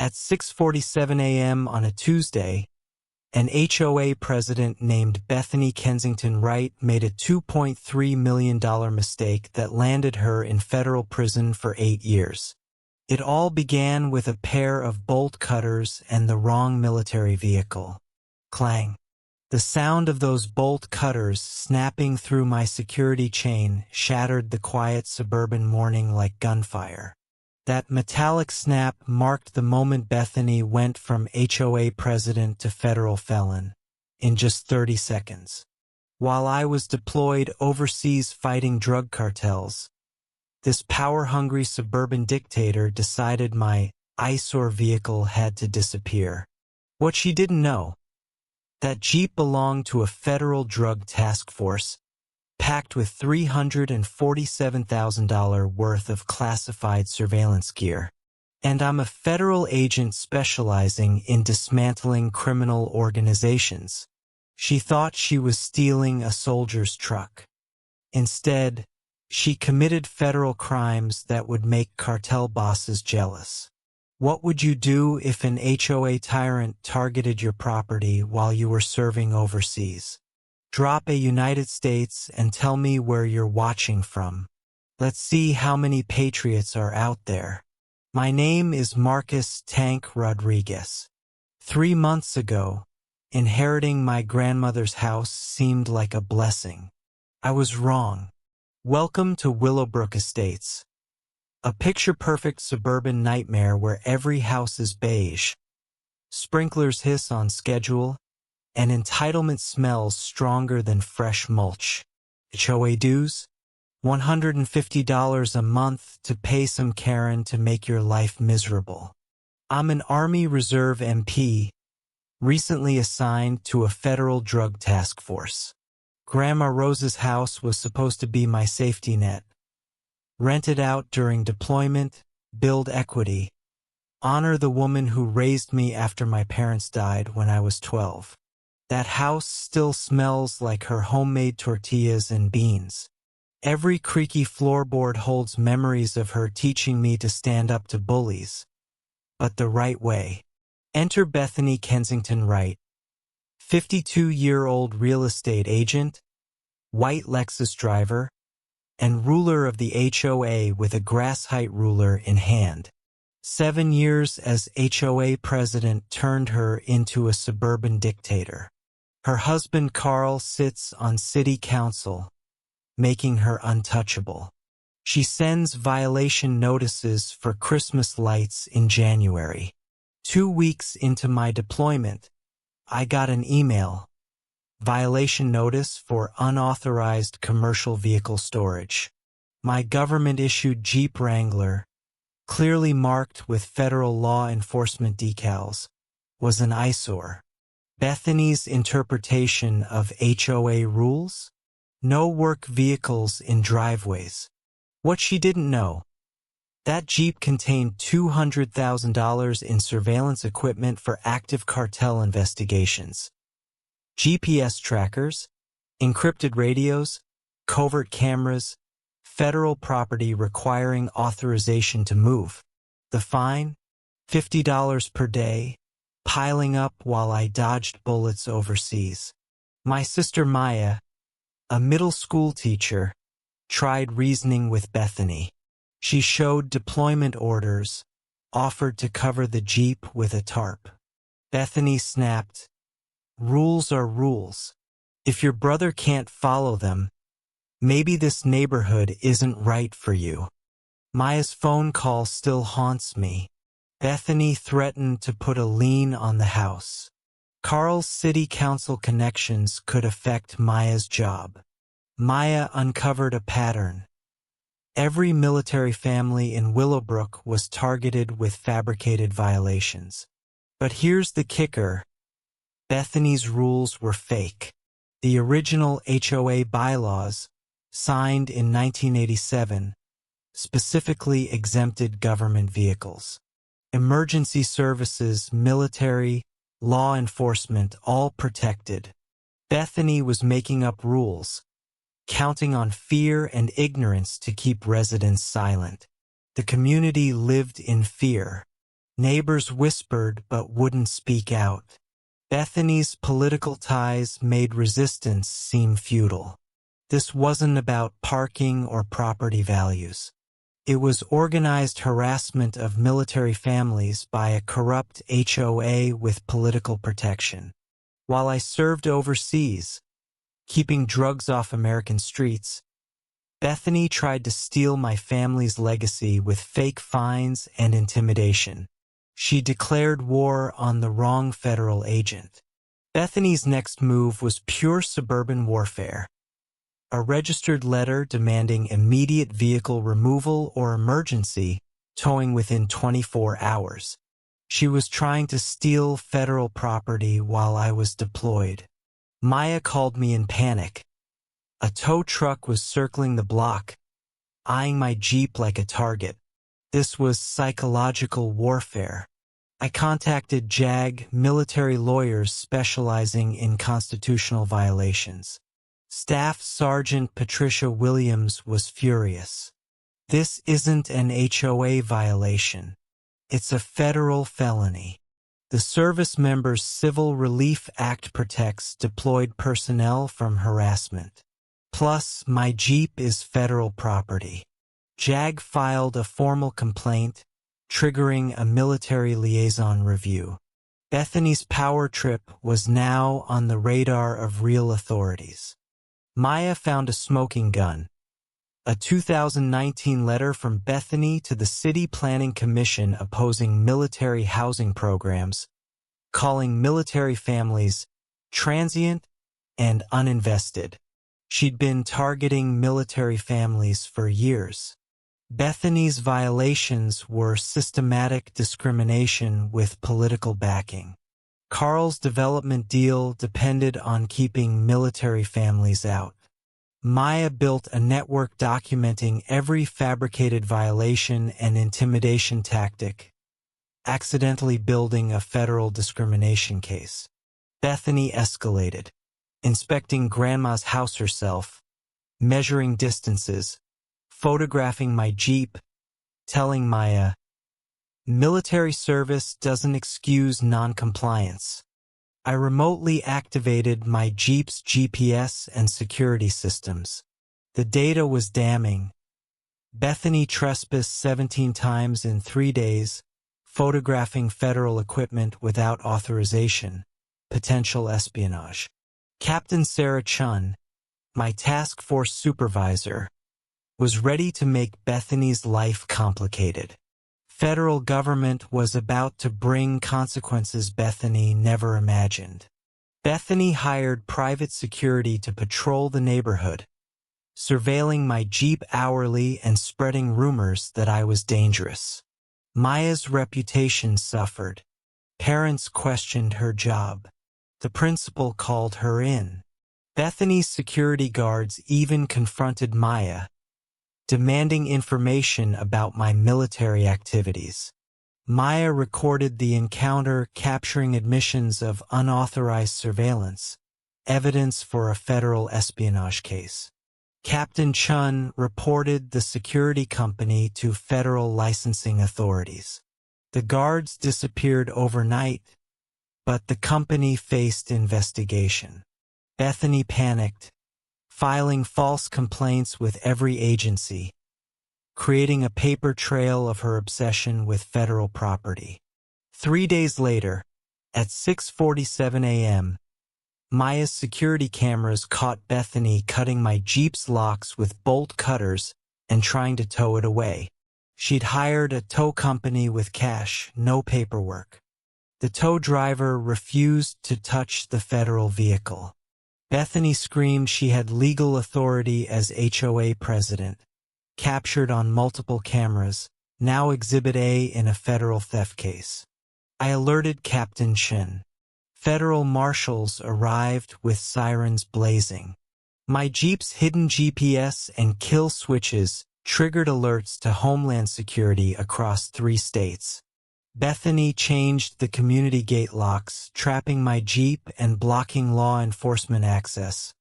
At 6:47 a.m. on a Tuesday, an HOA president named Bethany Kensington Wright made a $2.3 million mistake that landed her in federal prison for 8 years. It all began with a pair of bolt cutters and the wrong military vehicle. Clang. The sound of those bolt cutters snapping through my security chain shattered the quiet suburban morning like gunfire. That metallic snap marked the moment Bethany went from HOA president to federal felon in just 30 seconds. While I was deployed overseas fighting drug cartels, this power-hungry suburban dictator decided my eyesore vehicle had to disappear. What she didn't know, that Jeep belonged to a federal drug task force packed with $347,000 worth of classified surveillance gear. And I'm a federal agent specializing in dismantling criminal organizations. She thought she was stealing a soldier's truck. Instead, she committed federal crimes that would make cartel bosses jealous. What would you do if an HOA tyrant targeted your property while you were serving overseas? Drop a United States and tell me where you're watching from. Let's see how many patriots are out there. My name is Marcus Tank Rodriguez. 3 months ago, inheriting my grandmother's house seemed like a blessing. I was wrong. Welcome to Willowbrook Estates, a picture-perfect suburban nightmare where every house is beige, sprinklers hiss on schedule, and entitlement smells stronger than fresh mulch. HOA dues? $150 a month to pay some Karen to make your life miserable. I'm an Army Reserve MP, recently assigned to a federal drug task force. Grandma Rose's house was supposed to be my safety net. Rent it out during deployment, build equity, honor the woman who raised me after my parents died when I was 12. That house still smells like her homemade tortillas and beans. Every creaky floorboard holds memories of her teaching me to stand up to bullies, but the right way. Enter Bethany Kensington Wright, 52-year-old real estate agent, white Lexus driver, and ruler of the HOA with a grass height ruler in hand. 7 years as HOA president turned her into a suburban dictator. Her husband Carl sits on city council, making her untouchable. She sends violation notices for Christmas lights in January. 2 weeks into my deployment, I got an email. Violation notice for unauthorized commercial vehicle storage. My government-issued Jeep Wrangler, clearly marked with federal law enforcement decals, was an eyesore. Bethany's interpretation of HOA rules? No work vehicles in driveways. What she didn't know, that Jeep contained $200,000 in surveillance equipment for active cartel investigations. GPS trackers, encrypted radios, covert cameras, federal property requiring authorization to move. The fine? $50 per day, piling up while I dodged bullets overseas. My sister Maya, a middle school teacher, tried reasoning with Bethany. She showed deployment orders, offered to cover the Jeep with a tarp. Bethany snapped, "Rules are rules. If your brother can't follow them, maybe this neighborhood isn't right for you." Maya's phone call still haunts me. Bethany threatened to put a lien on the house. Carl's city council connections could affect Maya's job. Maya uncovered a pattern. Every military family in Willowbrook was targeted with fabricated violations. But here's the kicker. Bethany's rules were fake. The original HOA bylaws, signed in 1987, specifically exempted government vehicles. Emergency services, military, law enforcement, all protected. Bethany was making up rules, counting on fear and ignorance to keep residents silent. The community lived in fear. Neighbors whispered but wouldn't speak out. Bethany's political ties made resistance seem futile. This wasn't about parking or property values. It was organized harassment of military families by a corrupt HOA with political protection. While I served overseas, keeping drugs off American streets, Bethany tried to steal my family's legacy with fake fines and intimidation. She declared war on the wrong federal agent. Bethany's next move was pure suburban warfare. A registered letter demanding immediate vehicle removal or emergency towing within 24 hours. She was trying to steal federal property while I was deployed. Maya called me in panic. A tow truck was circling the block, eyeing my Jeep like a target. This was psychological warfare. I contacted JAG, military lawyers specializing in constitutional violations. Staff Sergeant Patricia Williams was furious. This isn't an HOA violation. It's a federal felony. The Service Members' Civil Relief Act protects deployed personnel from harassment. Plus, my Jeep is federal property. JAG filed a formal complaint, triggering a military liaison review. Bethany's power trip was now on the radar of real authorities. Maya found a smoking gun. A 2019 letter from Bethany to the City Planning Commission opposing military housing programs, calling military families transient and uninvested. She'd been targeting military families for years. Bethany's violations were systematic discrimination with political backing. Carl's development deal depended on keeping military families out. Maya built a network documenting every fabricated violation and intimidation tactic, accidentally building a federal discrimination case. Bethany escalated, inspecting Grandma's house herself, measuring distances, photographing my Jeep, telling Maya, "Military service doesn't excuse non-compliance." I remotely activated my Jeep's GPS and security systems. The data was damning. Bethany trespassed 17 times in 3 days, photographing federal equipment without authorization, potential espionage. Captain Sarah Chun, my task force supervisor, was ready to make Bethany's life complicated. Federal government was about to bring consequences Bethany never imagined. Bethany hired private security to patrol the neighborhood, surveilling my Jeep hourly and spreading rumors that I was dangerous. Maya's reputation suffered. Parents questioned her job. The principal called her in. Bethany's security guards even confronted Maya, demanding information about my military activities. Maya recorded the encounter, capturing admissions of unauthorized surveillance, evidence for a federal espionage case. Captain Chun reported the security company to federal licensing authorities. The guards disappeared overnight, but the company faced investigation. Bethany panicked, filing false complaints with every agency, creating a paper trail of her obsession with federal property. 3 days later, at 6:47 a.m., Maya's security cameras caught Bethany cutting my Jeep's locks with bolt cutters and trying to tow it away. She'd hired a tow company with cash, no paperwork. The tow driver refused to touch the federal vehicle. Bethany screamed she had legal authority as HOA president, captured on multiple cameras, now Exhibit A in a federal theft case. I alerted Captain Chin. Federal marshals arrived with sirens blazing. My Jeep's hidden GPS and kill switches triggered alerts to Homeland Security across 3 states. Bethany changed the community gate locks, trapping my Jeep and blocking law enforcement access.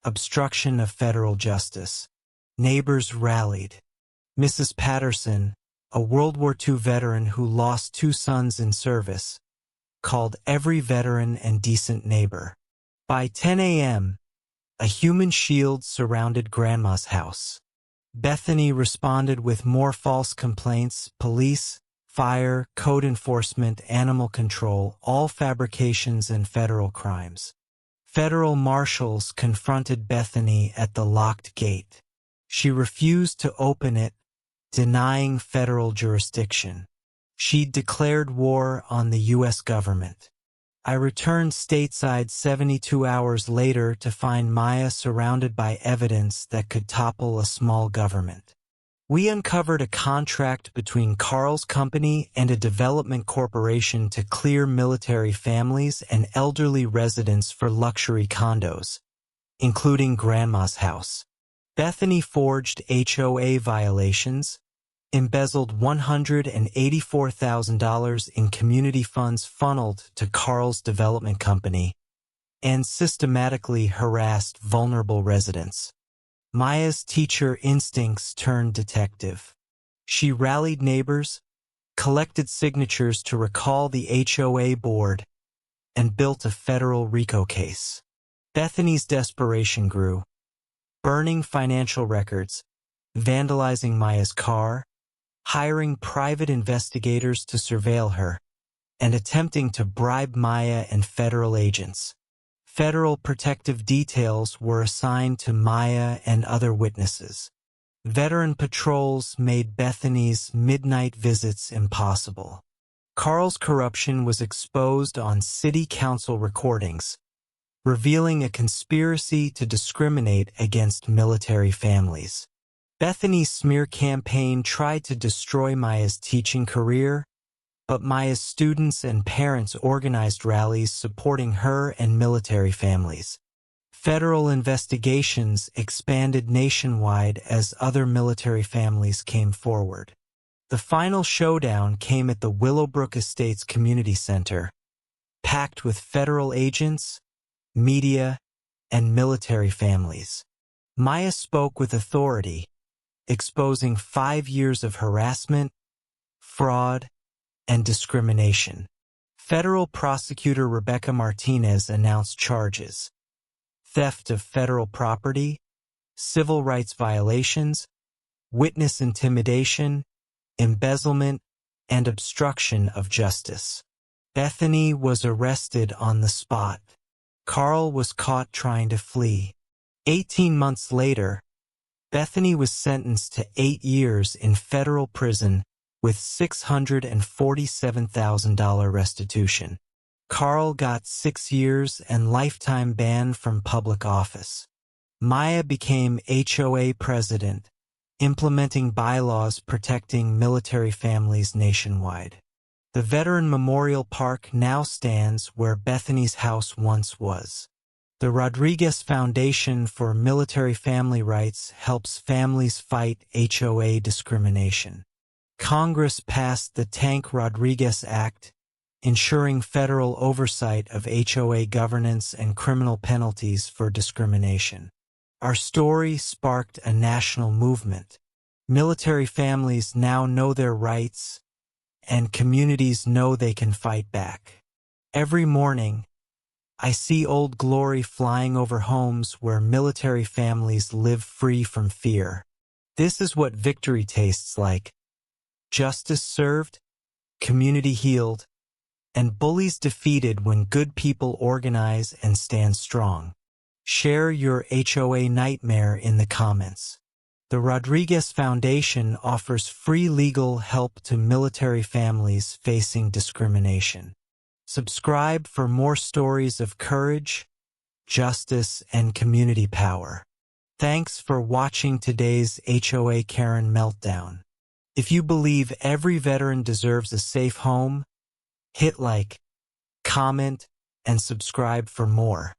Obstruction of federal justice. Neighbors rallied. Mrs. Patterson, a World War II veteran who lost 2 sons in service, called every veteran and decent neighbor. By 10 a.m., a human shield surrounded Grandma's house. Bethany responded with more false complaints: police, fire, code enforcement, animal control, all fabrications and federal crimes. Federal marshals confronted Bethany at the locked gate. She refused to open it, denying federal jurisdiction. She declared war on the U.S. government. I returned stateside 72 hours later to find Maya surrounded by evidence that could topple a small government. We uncovered a contract between Carl's company and a development corporation to clear military families and elderly residents for luxury condos, including Grandma's house. Bethany forged HOA violations, embezzled $184,000 in community funds funneled to Carl's development company, and systematically harassed vulnerable residents. Maya's teacher instincts turned detective. She rallied neighbors, collected signatures to recall the HOA board, and built a federal RICO case. Bethany's desperation grew, burning financial records, vandalizing Maya's car, hiring private investigators to surveil her, and attempting to bribe Maya and federal agents. Federal protective details were assigned to Maya and other witnesses. Veteran patrols made Bethany's midnight visits impossible. Carl's corruption was exposed on city council recordings, revealing a conspiracy to discriminate against military families. Bethany's smear campaign tried to destroy Maya's teaching career, but Maya's students and parents organized rallies supporting her and military families. Federal investigations expanded nationwide as other military families came forward. The final showdown came at the Willowbrook Estates Community Center, packed with federal agents, media, and military families. Maya spoke with authority, exposing 5 years of harassment, fraud, and discrimination. Federal prosecutor Rebecca Martinez announced charges: theft of federal property, civil rights violations, witness intimidation, embezzlement, and obstruction of justice. Bethany was arrested on the spot. Carl was caught trying to flee. 18 months later, Bethany was sentenced to 8 years in federal prison with $647,000 restitution. Carl got 6 years and lifetime ban from public office. Maya became HOA president, implementing bylaws protecting military families nationwide. The Veteran Memorial Park now stands where Bethany's house once was. The Rodriguez Foundation for Military Family Rights helps families fight HOA discrimination. Congress passed the Tank Rodriguez Act, ensuring federal oversight of HOA governance and criminal penalties for discrimination. Our story sparked a national movement. Military families now know their rights, and communities know they can fight back. Every morning, I see Old Glory flying over homes where military families live free from fear. This is what victory tastes like: justice served, community healed, and bullies defeated when good people organize and stand strong. Share your HOA nightmare in the comments. The Rodriguez Foundation offers free legal help to military families facing discrimination. Subscribe for more stories of courage, justice, and community power. Thanks for watching today's HOA Karen Meltdown. If you believe every veteran deserves a safe home, hit like, comment, and subscribe for more.